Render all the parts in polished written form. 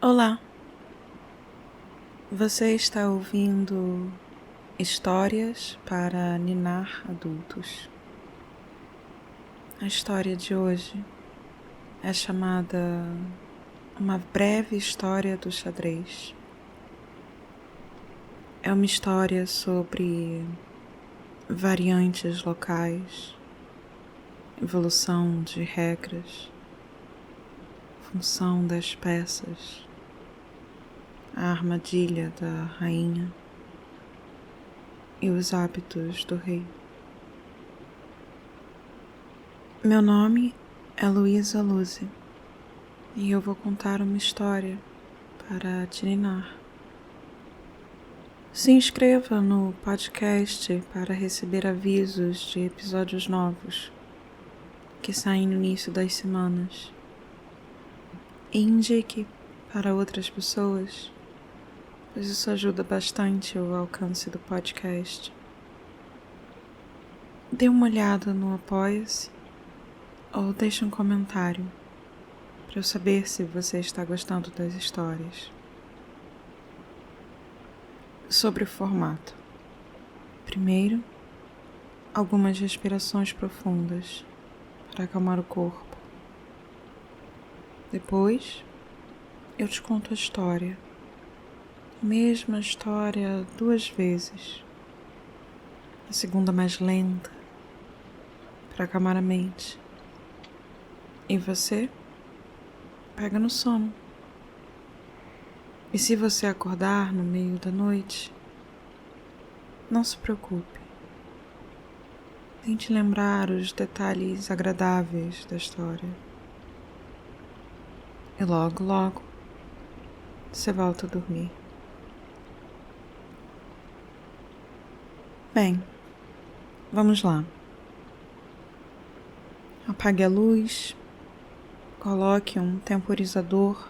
Olá, você está ouvindo Histórias para Ninar Adultos. A história de hoje é chamada Uma Breve História do Xadrez. É uma história sobre variantes locais, evolução de regras, função das peças, a armadilha da rainha e os hábitos do rei. Meu nome é Luísa Luze e eu vou contar uma história para te ninar. Se inscreva no podcast para receber avisos de episódios novos que saem no início das semanas e indique para outras pessoas, pois isso ajuda bastante o alcance do podcast. Dê uma olhada no Apoia-se ou deixe um comentário para eu saber se você está gostando das histórias. Sobre o formato. Primeiro, algumas respirações profundas para acalmar o corpo. Depois, eu te conto a história. Mesma história 2 vezes. A segunda mais lenta, para acalmar a mente. E você pega no sono. E se você acordar no meio da noite, não se preocupe. Tente lembrar os detalhes agradáveis da história. E logo, logo, você volta a dormir. Bem, vamos lá. Apague a luz, coloque um temporizador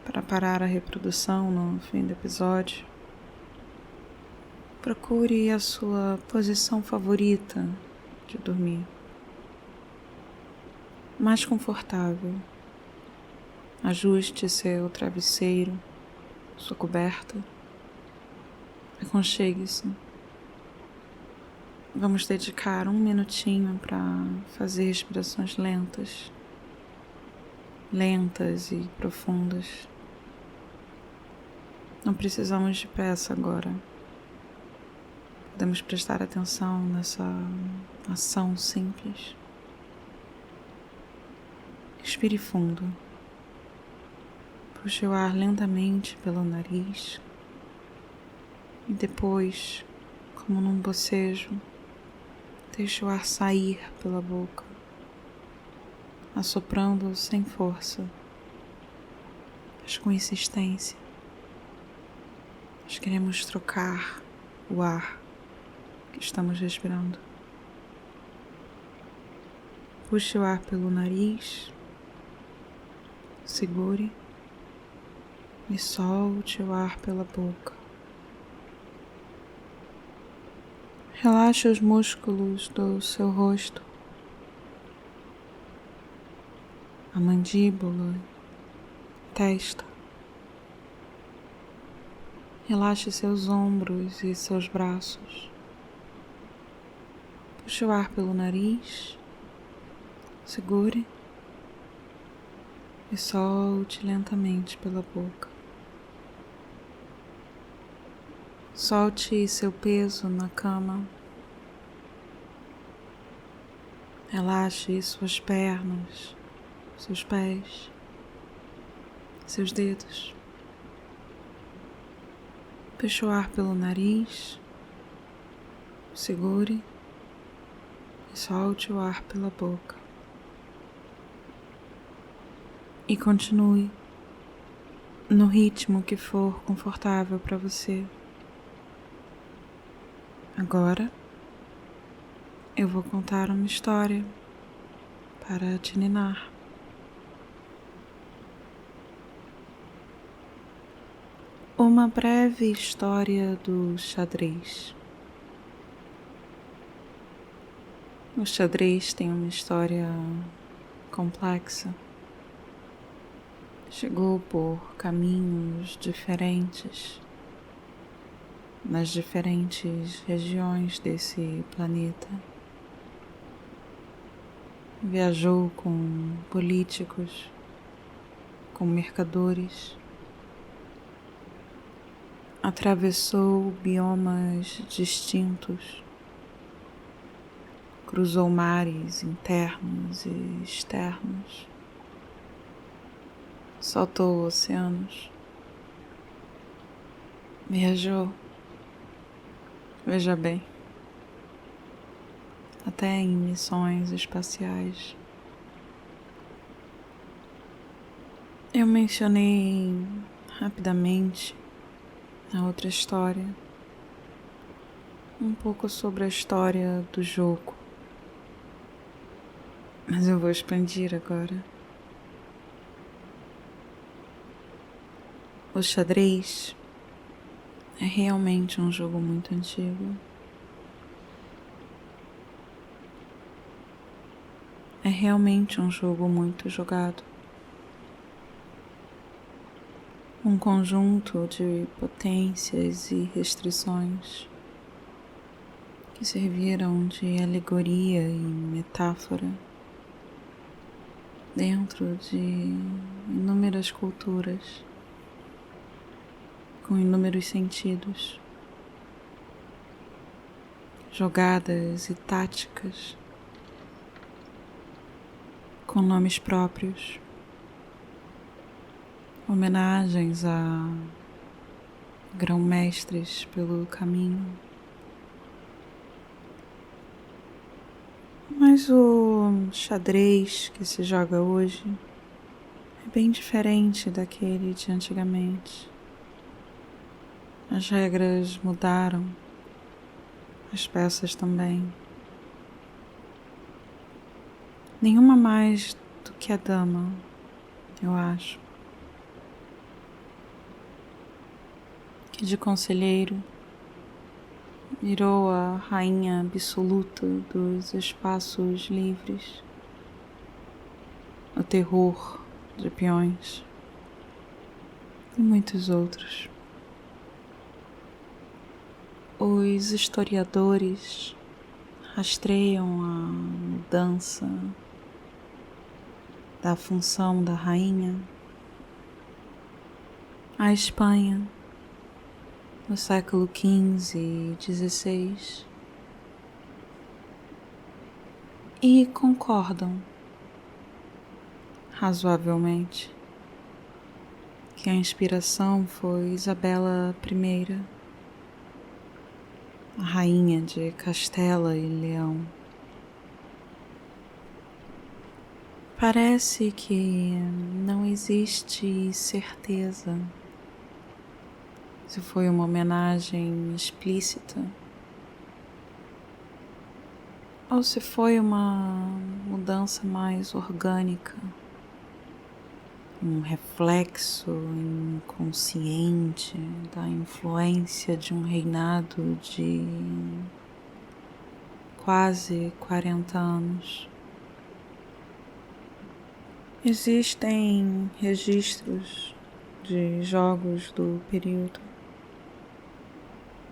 para parar a reprodução no fim do episódio. Procure a sua posição favorita de dormir. Mais confortável. Ajuste seu travesseiro, sua coberta. Aconchegue-se. Vamos dedicar 1 minutinho para fazer respirações lentas e profundas. Não precisamos de pressa agora. Podemos prestar atenção nessa ação simples. Respire fundo. Puxe o ar lentamente pelo nariz e depois, como num bocejo, deixe o ar sair pela boca, assoprando sem força, mas com insistência. Nós queremos trocar o ar que estamos respirando. Puxe o ar pelo nariz, segure e solte o ar pela boca. Relaxe os músculos do seu rosto, a mandíbula, testa. Relaxe seus ombros e seus braços. Puxe o ar pelo nariz, segure e solte lentamente pela boca. Solte seu peso na cama. Relaxe suas pernas, seus pés, seus dedos. Puxe o ar pelo nariz, segure e solte o ar pela boca. E continue no ritmo que for confortável para você. Agora, eu vou contar uma história para te ninar. Uma breve história do xadrez. O xadrez tem uma história complexa. chegou por caminhos diferentes nas diferentes regiões desse planeta. Viajou com políticos, com mercadores, atravessou biomas distintos, cruzou mares internos e externos, saltou oceanos, viajou, veja bem, até em missões espaciais. Eu mencionei rapidamente na outra história um pouco sobre a história do jogo, mas eu vou expandir agora. O xadrez é realmente um jogo muito antigo. É realmente um jogo muito jogado. Um conjunto de potências e restrições que serviram de alegoria e metáfora dentro de inúmeras culturas, com inúmeros sentidos, jogadas e táticas, com nomes próprios, homenagens a grão-mestres pelo caminho. Mas o xadrez que se joga hoje é bem diferente daquele de antigamente. As regras mudaram, as peças também. Nenhuma mais do que a dama, eu acho. Que de conselheiro virou a rainha absoluta dos espaços livres, o terror de peões e muitos outros. Os historiadores rastreiam a mudança da função da rainha à Espanha no século XV e XVI e concordam razoavelmente que a inspiração foi Isabela I, a rainha de Castela e Leão. Parece que não existe certeza se foi uma homenagem explícita ou se foi uma mudança mais orgânica, um reflexo inconsciente da influência de um reinado de quase 40 anos. Existem registros de jogos do período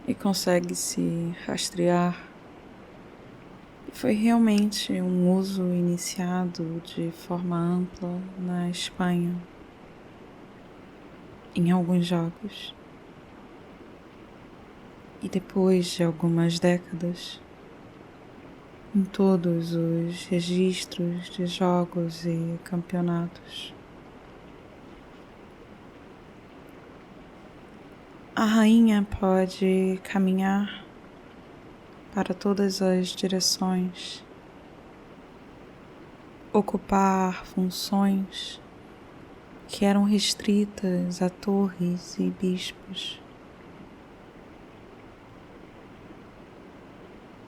e consegue-se rastrear. Foi realmente um uso iniciado de forma ampla na Espanha, em alguns jogos. E depois de algumas décadas, em todos os registros de jogos e campeonatos. A rainha pode caminhar para todas as direções, ocupar funções que eram restritas a torres e bispos,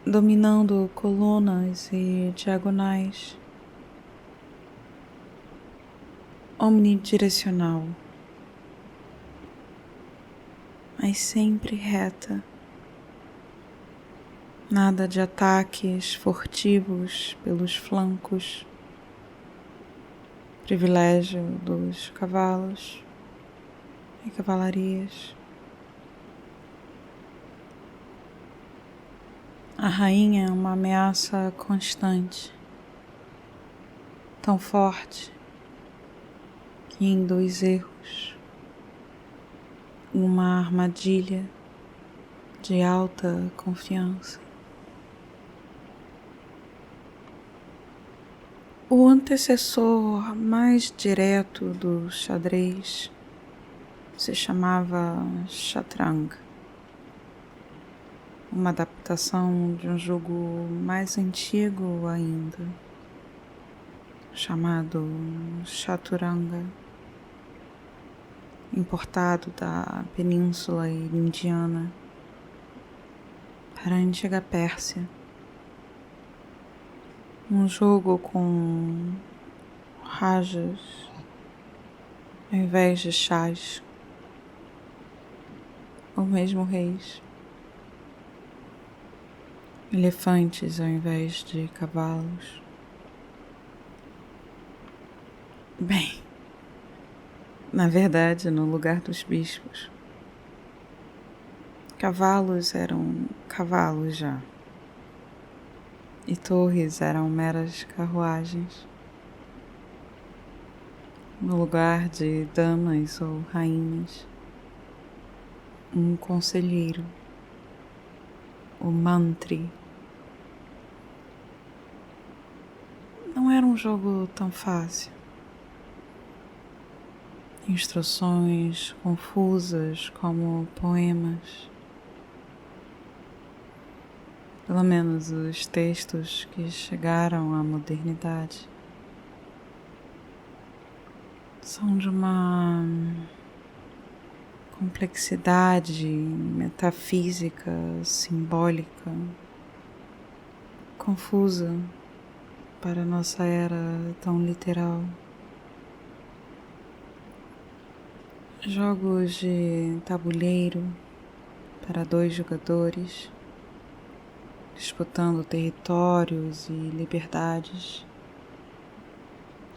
dominando colunas e diagonais, omnidirecional, mas sempre reta. Nada de ataques furtivos pelos flancos, privilégio dos cavalos e cavalarias. A rainha é uma ameaça constante, tão forte que induz erros, uma armadilha de alta confiança. O antecessor mais direto do xadrez se chamava Shatrang, uma adaptação de um jogo mais antigo ainda, chamado Chaturanga, importado da Península Indiana para a antiga Pérsia. Um jogo com rajas ao invés de chás, ou mesmo reis. Elefantes ao invés de cavalos. Bem, na verdade, no lugar dos bispos, cavalos eram cavalos já, e torres eram meras carruagens. No lugar de damas ou rainhas, um conselheiro, o mantri. Não era um jogo tão fácil. Instruções confusas como poemas. Pelo menos os textos que chegaram à modernidade são de uma complexidade metafísica, simbólica, confusa para nossa era tão literal. Jogos de tabuleiro para 2 jogadores, disputando territórios e liberdades,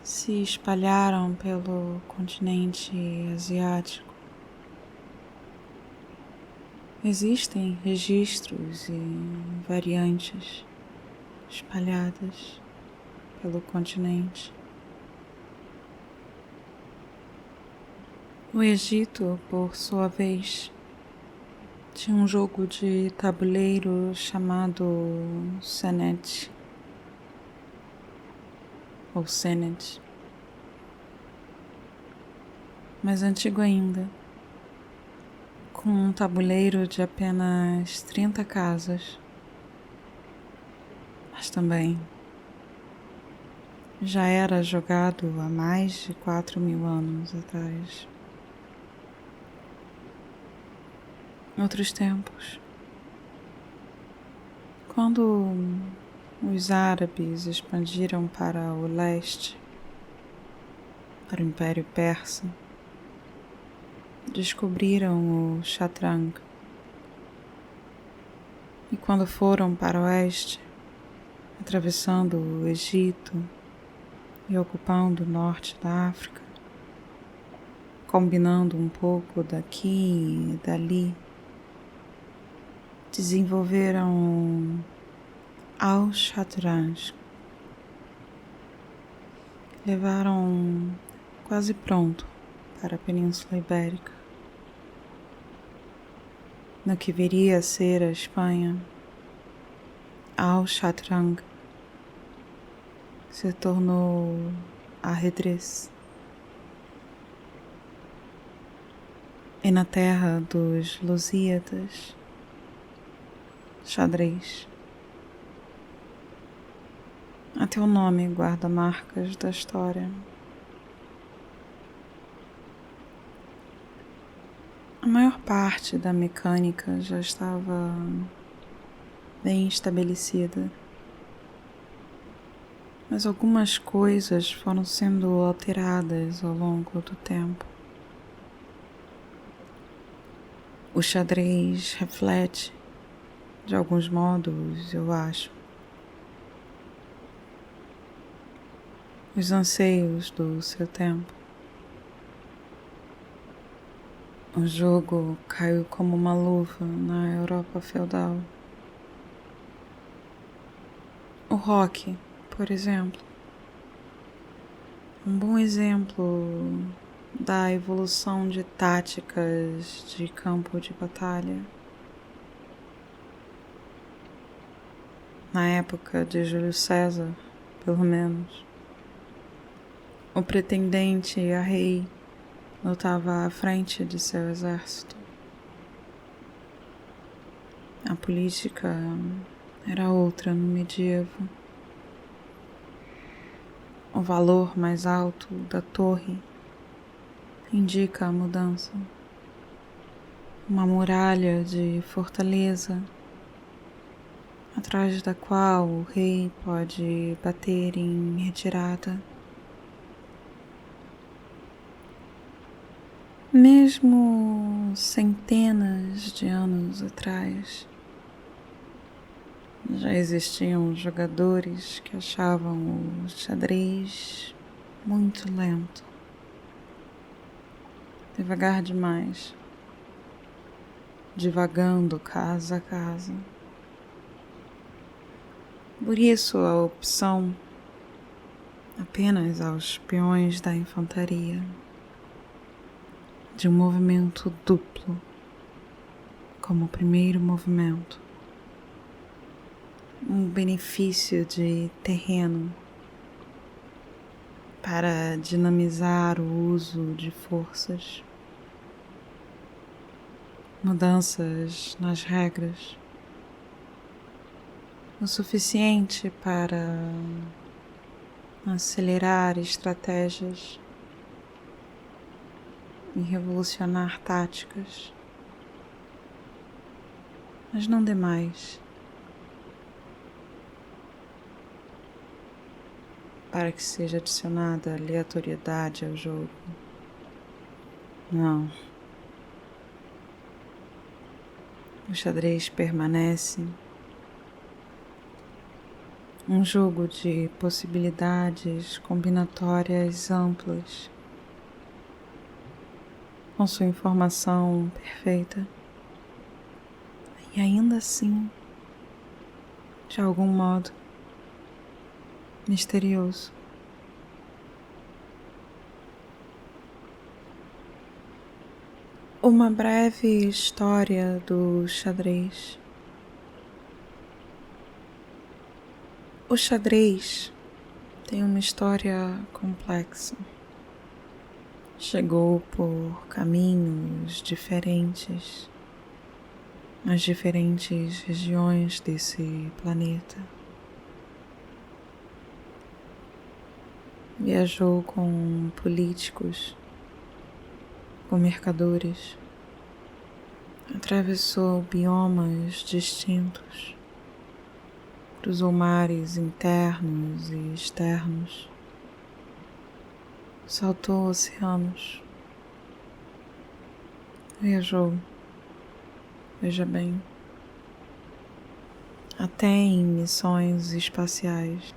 se espalharam pelo continente asiático. Existem registros e variantes espalhadas pelo continente. O Egito, por sua vez, tinha um jogo de tabuleiro chamado Senet, ou Senet, mais antigo ainda, com um tabuleiro de apenas 30 casas, mas também já era jogado há mais de 4.000 anos atrás. Em outros tempos, quando os árabes expandiram para o leste, para o Império Persa, descobriram o Shatrang. E quando foram para o oeste, atravessando o Egito e ocupando o norte da África, combinando um pouco daqui e dali, desenvolveram Al-Shatranj. Levaram quase pronto para a Península Ibérica, no que viria a ser a Espanha. Al-Shatrang se tornou ajedrez. E na terra dos Lusíadas, xadrez. Até o nome guarda marcas da história. A maior parte da mecânica já estava bem estabelecida, mas algumas coisas foram sendo alteradas ao longo do tempo. O xadrez reflete, de alguns modos, eu acho, os anseios do seu tempo. O jogo caiu como uma luva na Europa feudal. O rock, por exemplo, um bom exemplo da evolução de táticas de campo de batalha. Na época de Júlio César, pelo menos, o pretendente a rei lutava à frente de seu exército. A política era outra no medievo. O valor mais alto da torre indica a mudança. Uma muralha de fortaleza, atrás da qual o rei pode bater em retirada. Mesmo centenas de anos atrás, já existiam jogadores que achavam o xadrez muito lento, devagar demais, divagando casa a casa. Por isso a opção apenas aos peões da infantaria de um movimento duplo como o primeiro movimento, um benefício de terreno para dinamizar o uso de forças, mudanças nas regras, o suficiente para acelerar estratégias e revolucionar táticas, mas não demais para que seja adicionada aleatoriedade ao jogo. Não. O xadrez permanece um jogo de possibilidades combinatórias amplas, com sua informação perfeita, e ainda assim, de algum modo, misterioso. Uma breve história do xadrez. O xadrez tem uma história complexa. Chegou por caminhos diferentes nas diferentes regiões desse planeta. Viajou com políticos, com mercadores, atravessou biomas distintos, cruzou mares internos e externos, saltou oceanos, viajou, veja bem, até em missões espaciais.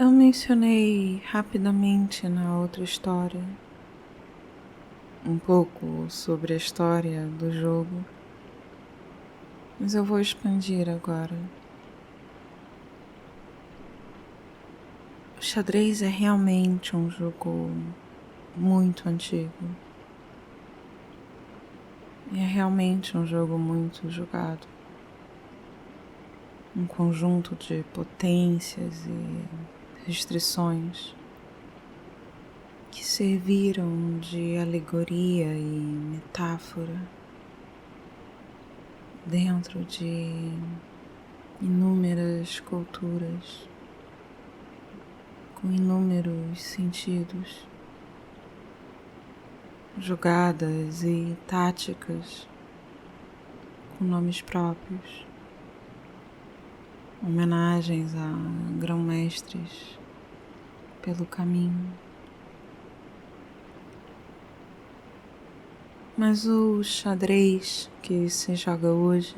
Eu mencionei rapidamente na outra história um pouco sobre a história do jogo, mas eu vou expandir agora. O xadrez é realmente um jogo muito antigo. E é realmente um jogo muito jogado. Um conjunto de potências e restrições que serviram de alegoria e metáfora dentro de inúmeras culturas, com inúmeros sentidos, jogadas e táticas com nomes próprios, homenagens a grão-mestres pelo caminho. Mas o xadrez que se joga hoje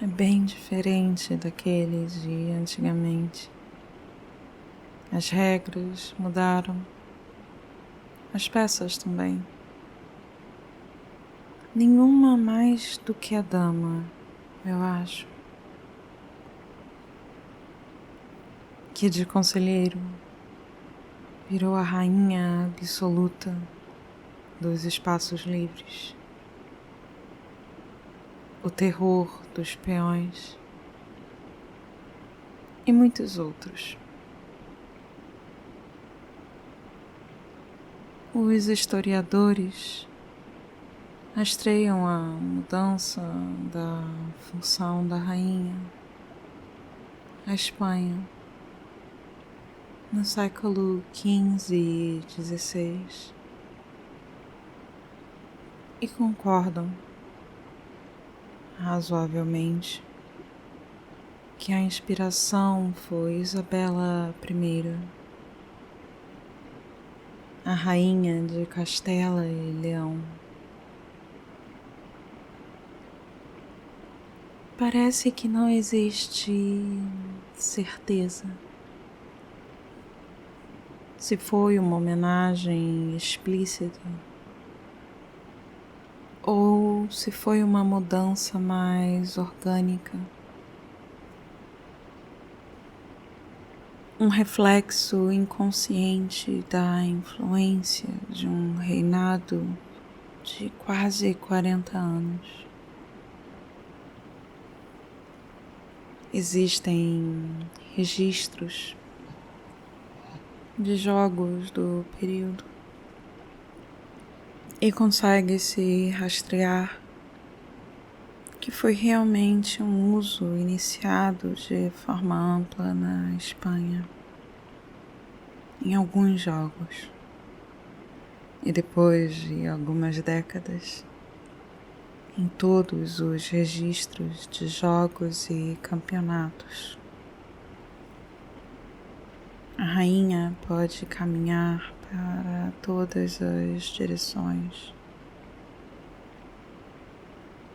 é bem diferente daqueles de antigamente. As regras mudaram, as peças também. Nenhuma mais do que a dama, eu acho. Que de conselheiro virou a rainha absoluta dos espaços livres. O terror dos peões e muitos outros. Os historiadores rastreiam a mudança da função da rainha à Espanha no século XV e XVI e concordam razoavelmente que a inspiração foi Isabela I, a rainha de Castela e Leão. Parece que não existe certeza se foi uma homenagem explícita ou se foi uma mudança mais orgânica. Um reflexo inconsciente da influência de um reinado de quase 40 anos. Existem registros de jogos do período e consegue-se rastrear que foi realmente um uso iniciado de forma ampla na Espanha em alguns jogos e depois de algumas décadas em todos os registros de jogos e campeonatos. A rainha pode caminhar para todas as direções,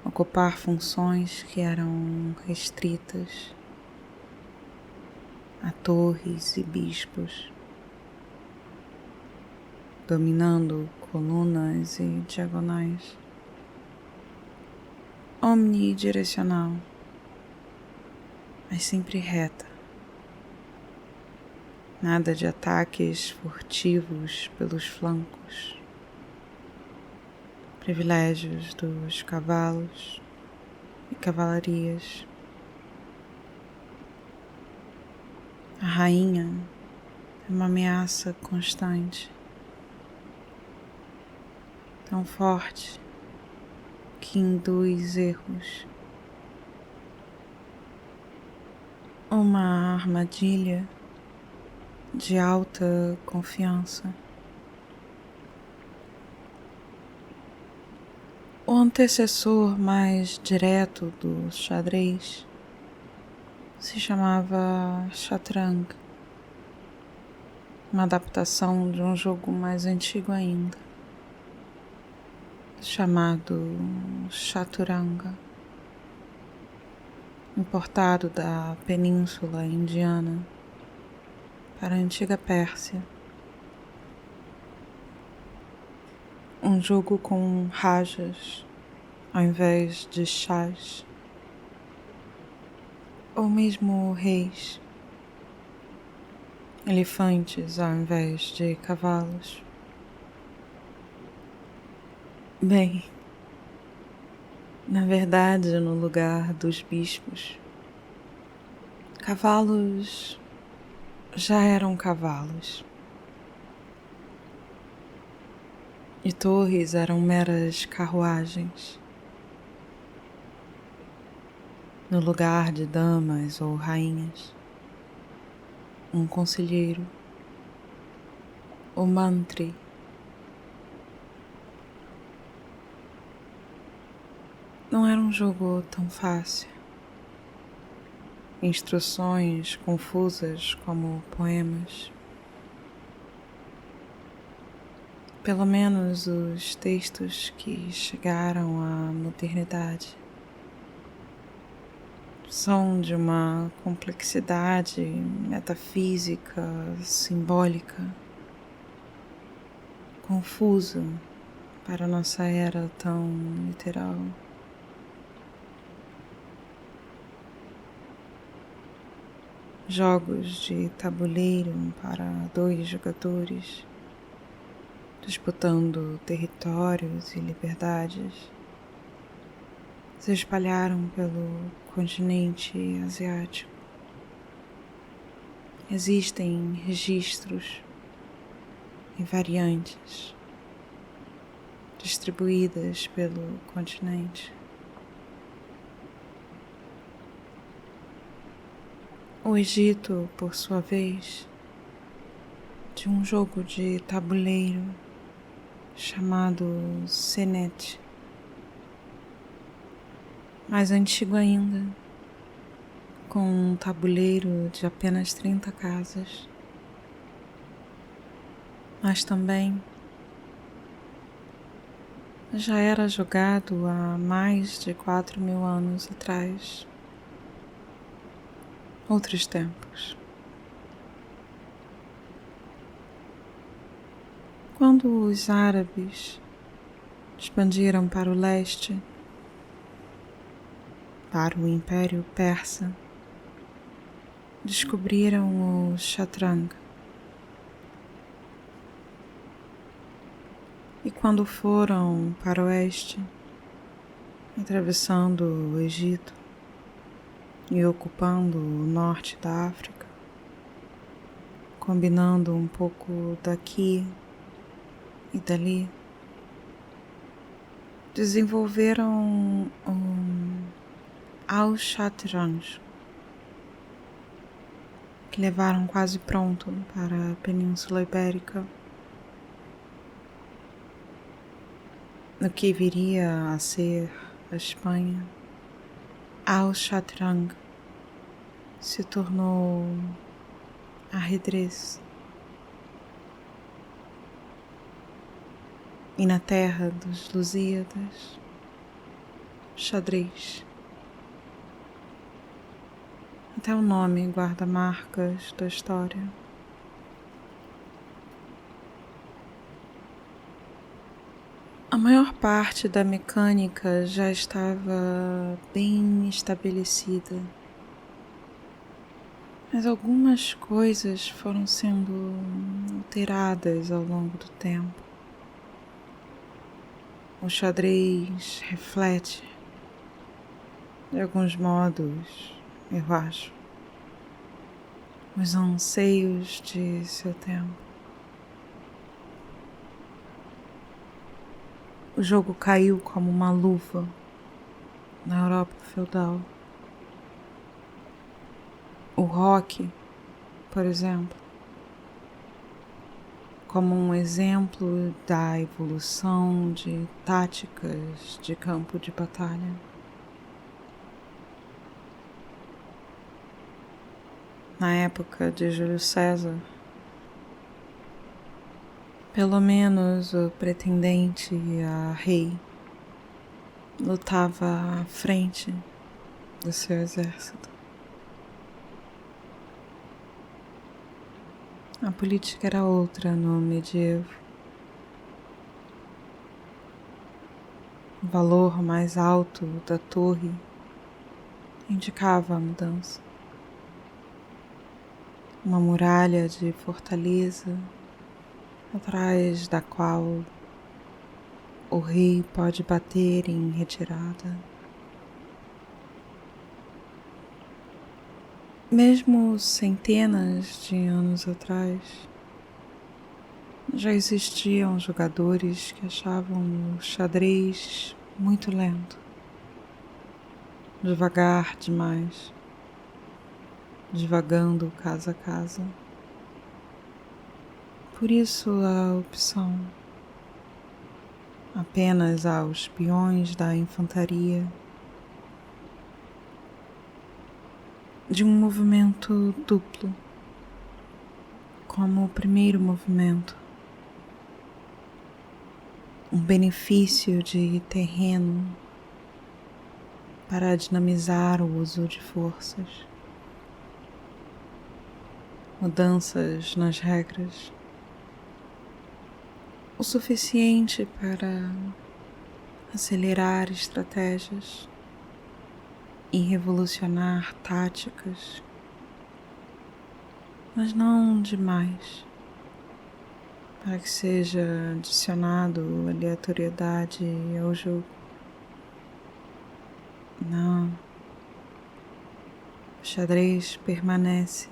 ocupar funções que eram restritas a torres e bispos, dominando colunas e diagonais, omnidirecional, mas sempre reta. Nada de ataques furtivos pelos flancos, privilégios dos cavalos e cavalarias. A rainha é uma ameaça constante, tão forte que induz erros. Uma armadilha de alta confiança. O antecessor mais direto do xadrez se chamava Chaturanga, uma adaptação de um jogo mais antigo ainda, chamado Chaturanga, importado da Península Indiana para a antiga Pérsia. Um jogo com rajas ao invés de chás, ou mesmo reis, elefantes ao invés de cavalos. Bem, na verdade, no lugar dos bispos, cavalos já eram cavalos. E torres eram meras carruagens. No lugar de damas ou rainhas, um conselheiro, o mantri. Não era um jogo tão fácil. Instruções confusas como poemas. Pelo menos os textos que chegaram à modernidade. são de uma complexidade metafísica, simbólica, confusa para nossa era tão literal. Jogos de tabuleiro para 2 jogadores, disputando territórios e liberdades, se espalharam pelo continente asiático. Existem registros e variantes distribuídas pelo continente. O Egito, por sua vez, tinha um jogo de tabuleiro chamado Senet, mais antigo ainda, com um tabuleiro de apenas 30 casas, mas também já era jogado há mais de 4.000 anos atrás. Outros tempos. Quando os árabes expandiram para o leste, para o Império Persa, descobriram o Shatrang. E quando foram para o oeste, atravessando o Egito e ocupando o norte da África, combinando um pouco daqui e dali, desenvolveram Al-Shatranj, que levaram quase pronto para a Península Ibérica, no que viria a ser a Espanha. Al-Shatrang se tornou ajedrez. E na terra dos Lusíadas, xadrez. Até o nome guarda marcas da história. A maior parte da mecânica já estava bem estabelecida, mas algumas coisas foram sendo alteradas ao longo do tempo. O xadrez reflete, de alguns modos, eu acho, os anseios de seu tempo. O jogo caiu como uma luva na Europa feudal. O rock, por exemplo, como um exemplo da evolução de táticas de campo de batalha. Na época de Júlio César, pelo menos o pretendente a rei lutava à frente do seu exército. A política era outra no medievo. O valor mais alto da torre indicava a mudança. Uma muralha de fortaleza atrás da qual o rei pode bater em retirada. Mesmo centenas de anos atrás, já existiam jogadores que achavam o xadrez muito lento, devagar demais, divagando casa a casa. Por isso a opção apenas aos peões da infantaria de um movimento duplo, como o primeiro movimento, um benefício de terreno para dinamizar o uso de forças, mudanças nas regras, o suficiente para acelerar estratégias e revolucionar táticas, mas não demais, para que seja adicionado aleatoriedade ao jogo. Não, o xadrez permanece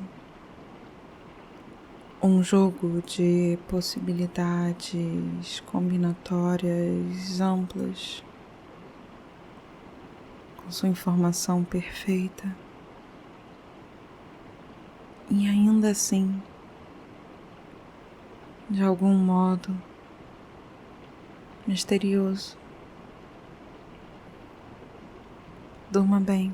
um jogo de possibilidades combinatórias amplas, com sua informação perfeita, e ainda assim, de algum modo misterioso. Durma bem.